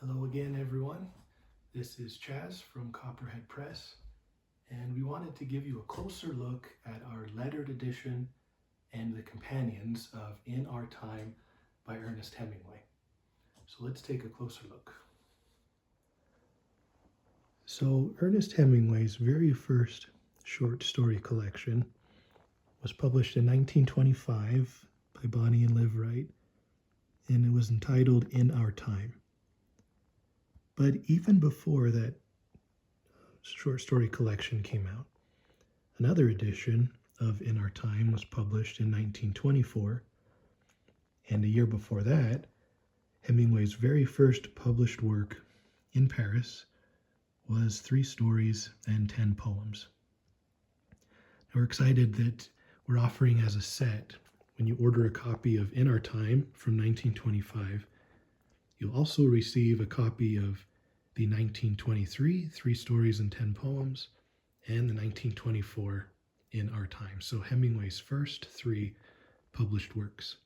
Hello again, everyone. This is Chaz from Copperhead Press, and we wanted to give you a closer look at our lettered edition and the companions of In Our Time by Ernest Hemingway. So let's take a closer look. So Ernest Hemingway's very first short story collection was published in 1925 by Bonnie and Liv Wright, and it was entitled In Our Time. But even before that short story collection came out, another edition of In Our Time was published in 1924, and a year before that, Hemingway's very first published work in Paris was 3 stories and 10 poems. Now we're excited that we're offering as a set, when you order a copy of In Our Time from 1925, you'll also receive a copy of the 1923 3 stories and 10 poems and the 1924 In Our Time. So Hemingway's first 3 published works.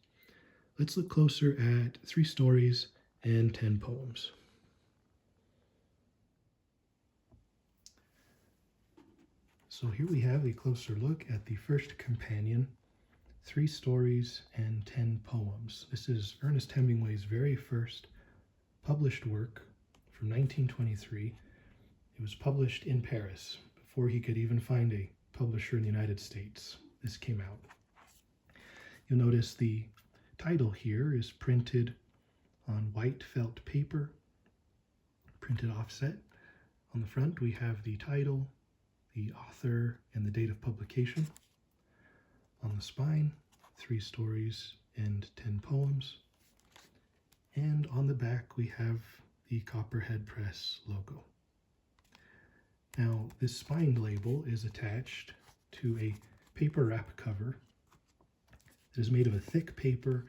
Let's look closer at 3 stories and 10 poems. So here we have a closer look at the first companion, 3 stories and 10 poems. This is Ernest Hemingway's very first published work from 1923. It was published in Paris before he could even find a publisher in the United States. This came out. You'll notice the title here is printed on white felt paper, printed offset. On the front we have the title, the author, and the date of publication. On the spine, 3 stories and 10 poems. And on the back we have the Copperhead Press logo. Now this spine label is attached to a paper wrap cover that is made of a thick paper,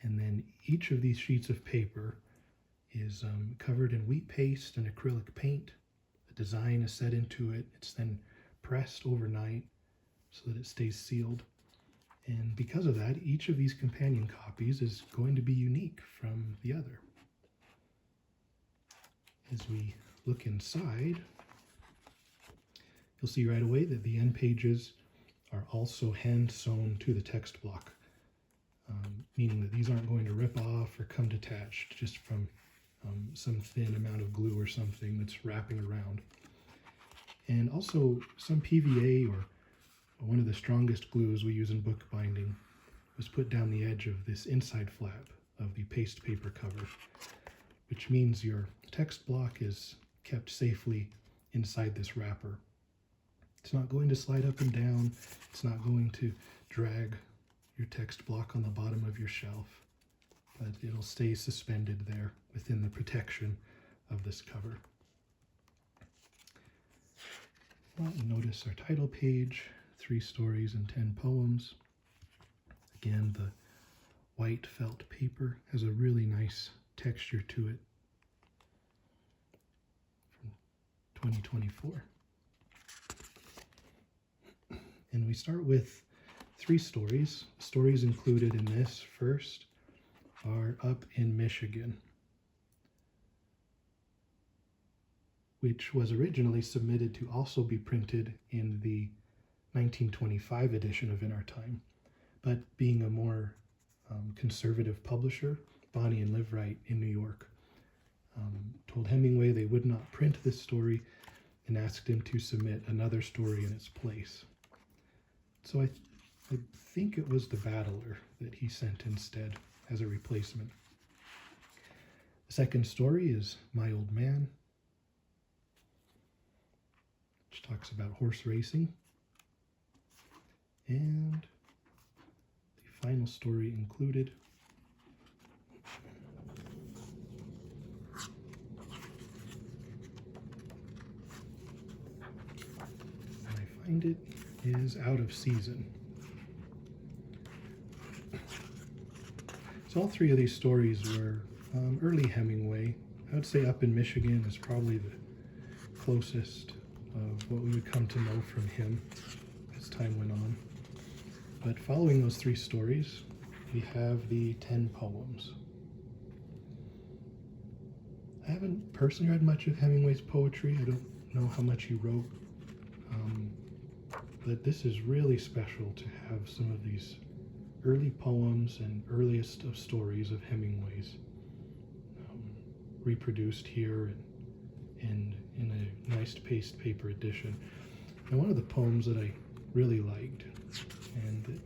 and then each of these sheets of paper is covered in wheat paste and acrylic paint. A design is set into it. It's then pressed overnight so that it stays sealed. And because of that, each of these companion copies is going to be unique from the other. As we look inside, you'll see right away that the end pages are also hand sewn to the text block, meaning that these aren't going to rip off or come detached just from some thin amount of glue or something that's wrapping around. And also some PVA, or one of the strongest glues we use in book binding, was put down the edge of this inside flap of the paste paper cover, which means your text block is kept safely inside this wrapper. It's not going to slide up and down. It's not going to drag your text block on the bottom of your shelf, but it'll stay suspended there within the protection of this cover. Well, notice our title page, 3 stories and 10 poems. Again, the white felt paper has a really nice texture to it. From 2024. And we start with 3 stories. Stories included in this first are Up in Michigan, which was originally submitted to also be printed in the 1925 edition of In Our Time. But being a more conservative publisher, Bonnie and Liv Wright in New York told Hemingway they would not print this story and asked him to submit another story in its place. So I think it was The Battler that he sent instead as a replacement. The second story is My Old Man, which talks about horse racing. And the final story included it is Out of Season. So all 3 of these stories were early Hemingway. I would say Up in Michigan is probably the closest of what we would come to know from him as time went on. But following those 3 stories, we have the 10 poems. I haven't personally read much of Hemingway's poetry. I don't know how much he wrote, but this is really special to have some of these early poems and earliest of stories of Hemingway's reproduced here and in a nice paste paper edition. And one of the poems that I really liked, and that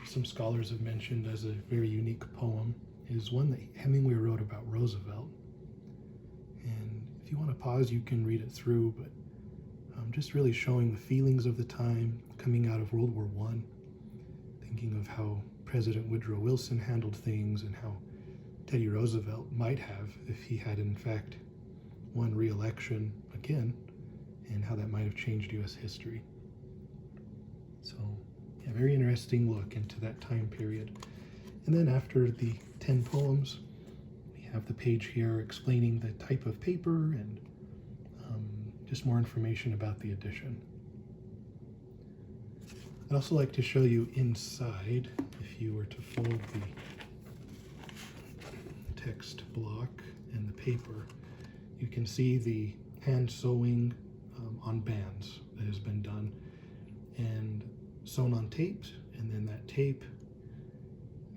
some scholars have mentioned as a very unique poem, is one that Hemingway wrote about Roosevelt. And if you want to pause, you can read it through, but just really showing the feelings of the time coming out of World War I, thinking of how President Woodrow Wilson handled things and how Teddy Roosevelt might have if he had in fact won re-election again, and how that might have changed U.S. history. So, yeah, very interesting look into that time period. And then after the 10 poems, we have the page here explaining the type of paper and just more information about the edition. I'd also like to show you inside, if you were to fold the text block and the paper, you can see the hand sewing on bands that has been done and sewn on tape, and then that tape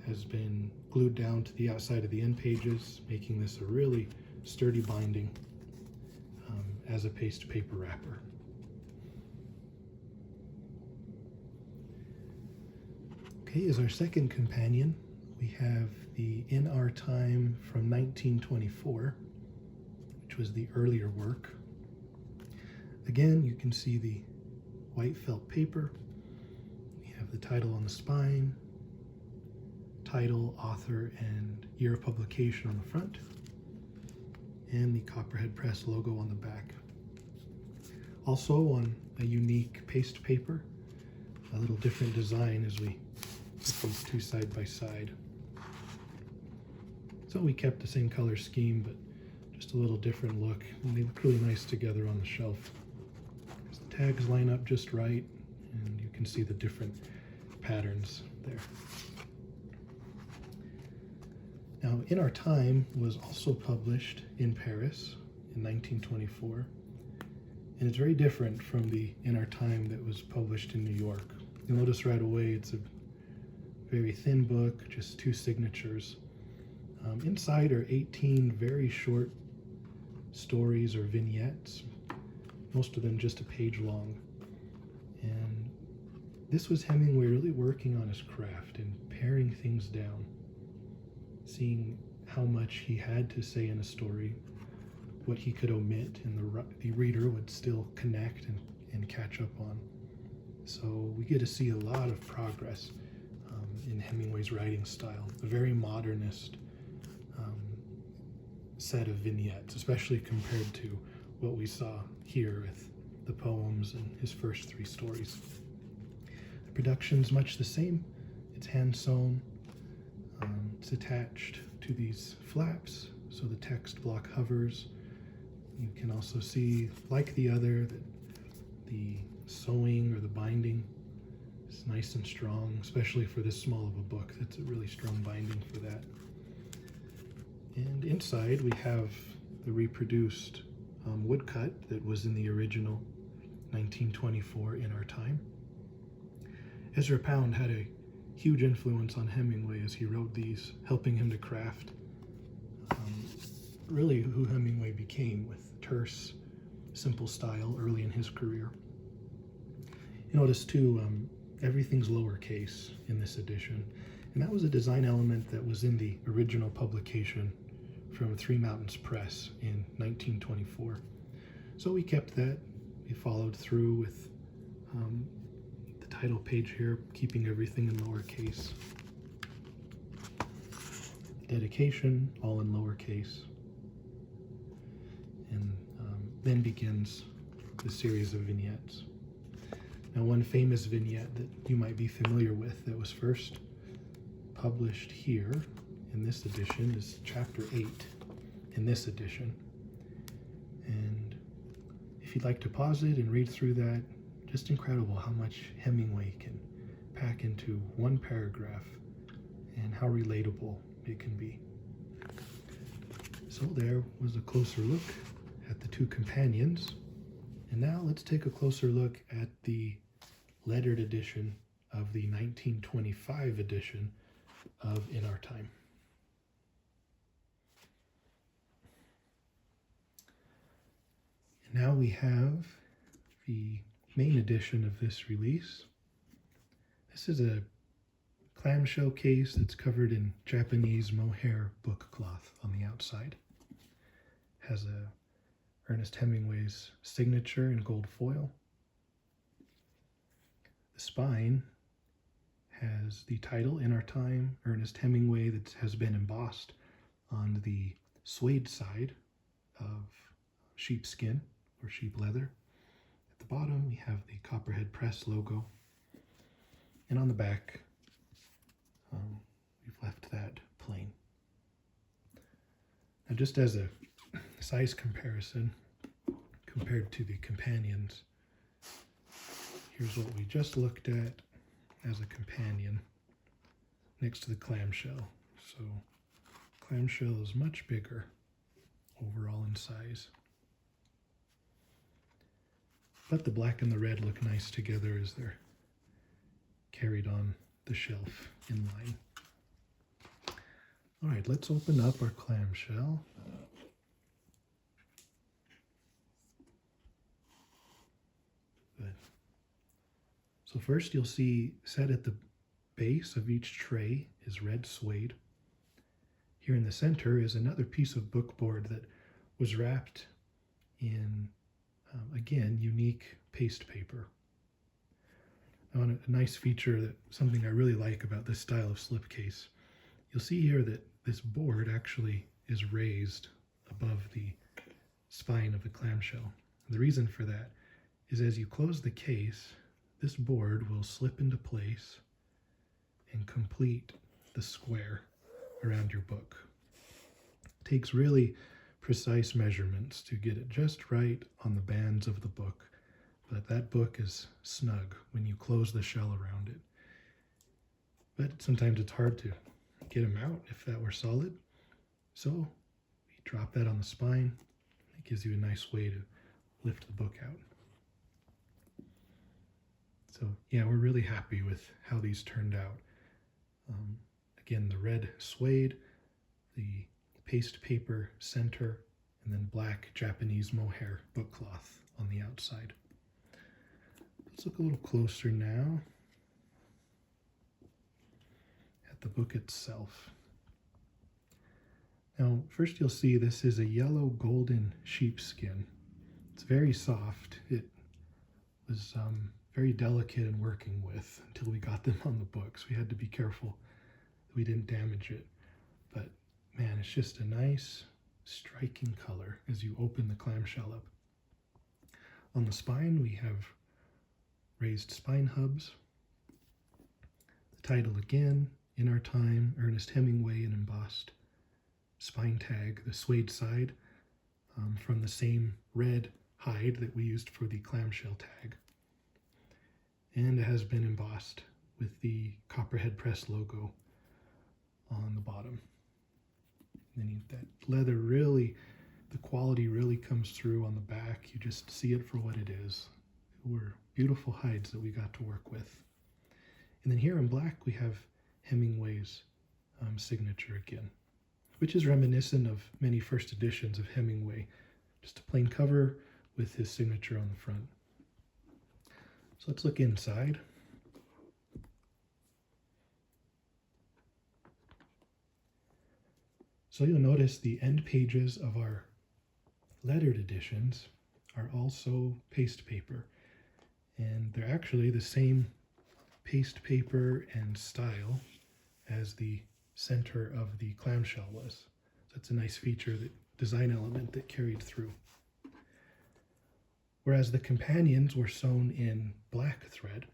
has been glued down to the outside of the end pages, making this a really sturdy binding as a paste paper wrapper. Okay, as our second companion, we have the In Our Time from 1924, which was the earlier work. Again, you can see the white felt paper. We have the title on the spine, title, author, and year of publication on the front, and the Copperhead Press logo on the back. Also on a unique paste paper, a little different design as we put these two side by side. So we kept the same color scheme, but just a little different look, and they look really nice together on the shelf. The tags line up just right, and you can see the different patterns there. Now, In Our Time was also published in Paris in 1924, and it's very different from the In Our Time that was published in New York. You'll notice right away it's a very thin book, just 2 signatures. Inside are 18 very short stories or vignettes, most of them just a page long. And this was Hemingway really working on his craft and paring things down, seeing how much he had to say in a story, what he could omit, and the reader would still connect and catch up on. So we get to see a lot of progress in Hemingway's writing style, a very modernist set of vignettes, especially compared to what we saw here with the poems and his first 3 stories. The production's much the same. It's hand sewn. It's attached to these flaps, so the text block hovers. You can also see, like the other, that the sewing or the binding is nice and strong, especially for this small of a book. That's a really strong binding for that. And inside we have the reproduced woodcut that was in the original 1924 In Our Time. Ezra Pound had a huge influence on Hemingway as he wrote these, helping him to craft really who Hemingway became, with terse, simple style early in his career. You notice too, everything's lowercase in this edition, and that was a design element that was in the original publication from Three Mountains Press in 1924. So we kept that. We followed through with the title page here, keeping everything in lowercase. Dedication, all in lowercase. And then begins the series of vignettes. Now, one famous vignette that you might be familiar with that was first published here in this edition is chapter 8 in this edition. And if you'd like to pause it and read through that, just incredible how much Hemingway can pack into one paragraph and how relatable it can be. So there was a closer look at the two companions. And now let's take a closer look at the lettered edition of the 1925 edition of In Our Time. And now we have the main edition of this release. This is a clamshell case that's covered in Japanese mohair book cloth on the outside. Has a Ernest Hemingway's signature in gold foil. The spine has the title, In Our Time, Ernest Hemingway, that has been embossed on the suede side of sheepskin or sheep leather. At the bottom, we have the Copperhead Press logo. And on the back, we've left that plain. Now, just as a size comparison, compared to the companions, here's what we just looked at as a companion next to the clamshell. So clamshell is much bigger overall in size. But the black and the red look nice together as they're carried on the shelf in line. All right, let's open up our clamshell. Good. So first you'll see set at the base of each tray is red suede. Here in the center is another piece of bookboard that was wrapped in, again, unique paste paper. Now, a nice feature, that something I really like about this style of slipcase, you'll see here that this board actually is raised above the spine of the clamshell. The reason for that is as you close the case, this board will slip into place and complete the square around your book. It takes really precise measurements to get it just right on the bands of the book, but that book is snug when you close the shell around it. But sometimes it's hard to get them out if that were solid. So we drop that on the spine. It gives you a nice way to lift the book out. So yeah, we're really happy with how these turned out. Again, the red suede, the paste paper center, and then black Japanese mohair book cloth on the outside. Let's look a little closer now at the book itself. Now, first you'll see this is a yellow golden sheepskin. It's very soft. It was very delicate in working with until we got them on the books. We had to be careful that we didn't damage it. But man, it's just a nice, striking color as you open the clamshell up. On the spine, we have raised spine hubs. The title again, In Our Time, Ernest Hemingway, an embossed spine tag, the suede side, from the same red hide that we used for the clamshell tag. And it has been embossed with the Copperhead Press logo on the bottom. And then that leather really, the quality really comes through on the back. You just see it for what it is. They were beautiful hides that we got to work with. And then here in black, we have Hemingway's signature again, which is reminiscent of many first editions of Hemingway. Just a plain cover with his signature on the front. So let's look inside. So you'll notice the end pages of our lettered editions are also paste paper. And they're actually the same paste paper and style as the center of the clamshell was. So that's a nice feature, that design element that carried through. Whereas the companions were sewn in black thread,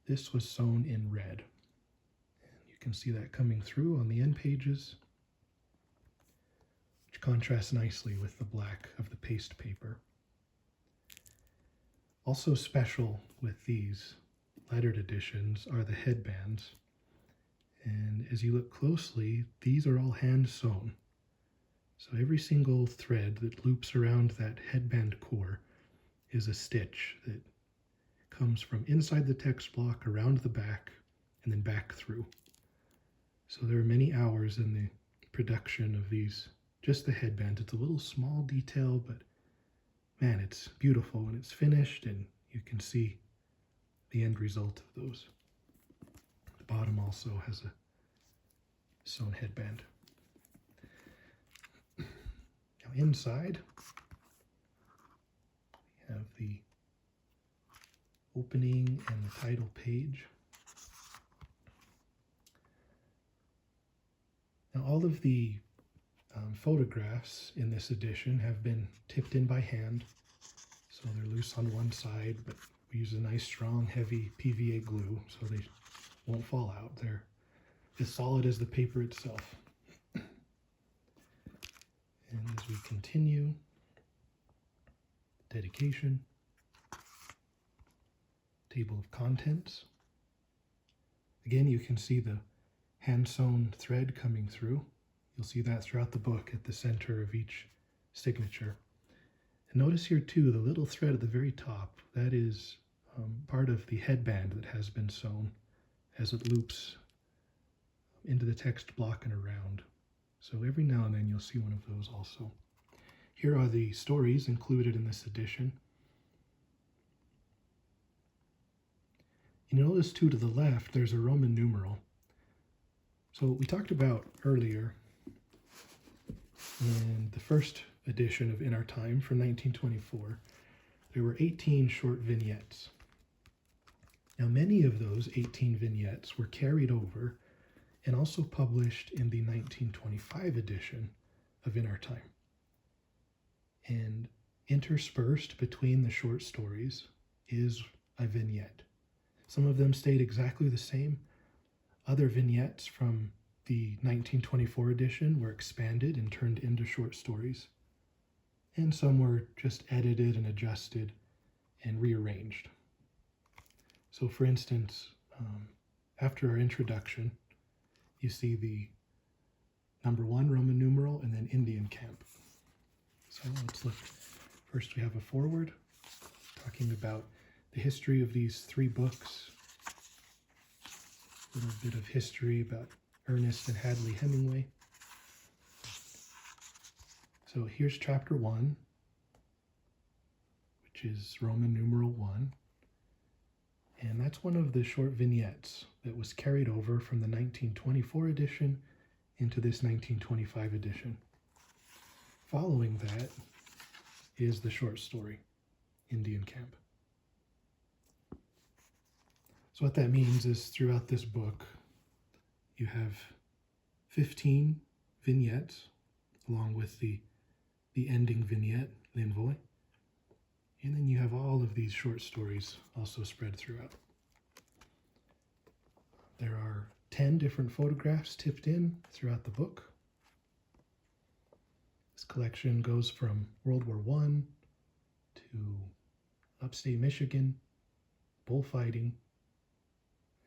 this was sewn in red. And you can see that coming through on the end pages, which contrasts nicely with the black of the paste paper. Also special with these lettered editions are the headbands. And as you look closely, these are all hand sewn. So every single thread that loops around that headband core is a stitch that comes from inside the text block, around the back, and then back through. So there are many hours in the production of these, just the headband. It's a little small detail, but man, it's beautiful when it's finished, and you can see the end result of those. The bottom also has a sewn headband. Now inside, we have the opening and the title page. Now all of the photographs in this edition have been tipped in by hand, so they're loose on one side, but we use a nice strong heavy PVA glue so they won't fall out. They're as solid as the paper itself. And as we continue, dedication, table of contents. Again, you can see the hand-sewn thread coming through. You'll see that throughout the book at the center of each signature. And notice here too, the little thread at the very top, that is part of the headband that has been sewn as it loops into the text block and around. So every now and then you'll see one of those also. Here are the stories included in this edition. You notice too, to the left, there's a Roman numeral. So we talked about earlier in the first edition of In Our Time from 1924, there were 18 short vignettes. Now many of those 18 vignettes were carried over and also published in the 1925 edition of In Our Time. And interspersed between the short stories is a vignette. Some of them stayed exactly the same. Other vignettes from the 1924 edition were expanded and turned into short stories. And some were just edited and adjusted and rearranged. So for instance, after our introduction, you see the number 1 Roman numeral and then Indian camp. So let's look. First we have a foreword talking about the history of these 3 books. A little bit of history about Ernest and Hadley Hemingway. So here's chapter 1, which is Roman numeral 1. And that's one of the short vignettes that was carried over from the 1924 edition into this 1925 edition. Following that is the short story, Indian Camp. So what that means is throughout this book, you have 15 vignettes along with the ending vignette, l'envoi. And then you have all of these short stories also spread throughout. There are 10 different photographs tipped in throughout the book. This collection goes from World War I to upstate Michigan, bullfighting,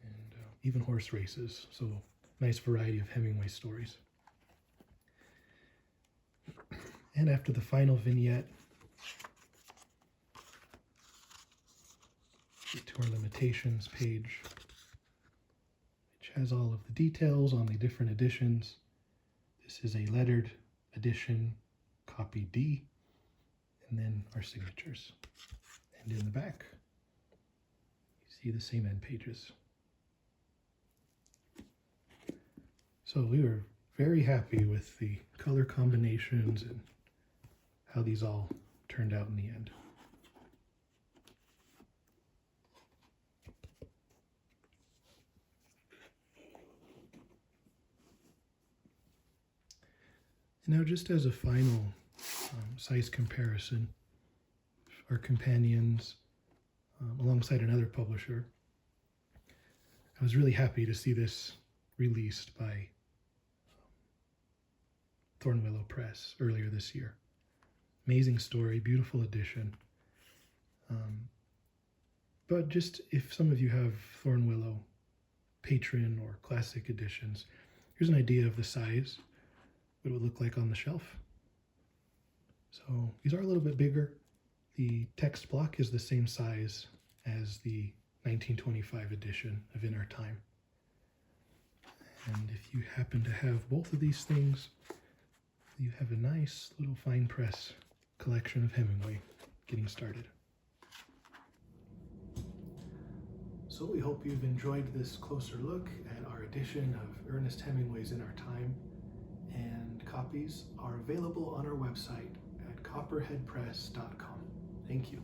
and even horse races. So nice variety of Hemingway stories. And after the final vignette, get to our limitations page, which has all of the details on the different editions. This is a lettered edition, copy D, and then our signatures. And in the back, you see the same end pages. So we were very happy with the color combinations and how these all turned out in the end. And now, just as a final size comparison, our companions alongside another publisher, I was really happy to see this released by Thornwillow Press earlier this year. Amazing story, beautiful edition. But just if some of you have Thornwillow Patron or Classic editions, here's an idea of the size, what it would look like on the shelf. So these are a little bit bigger. The text block is the same size as the 1925 edition of In Our Time. And if you happen to have both of these things, you have a nice little fine press collection of Hemingway getting started. So we hope you've enjoyed this closer look at our edition of Ernest Hemingway's In Our Time, and copies are available on our website at copperheadpress.com. Thank you.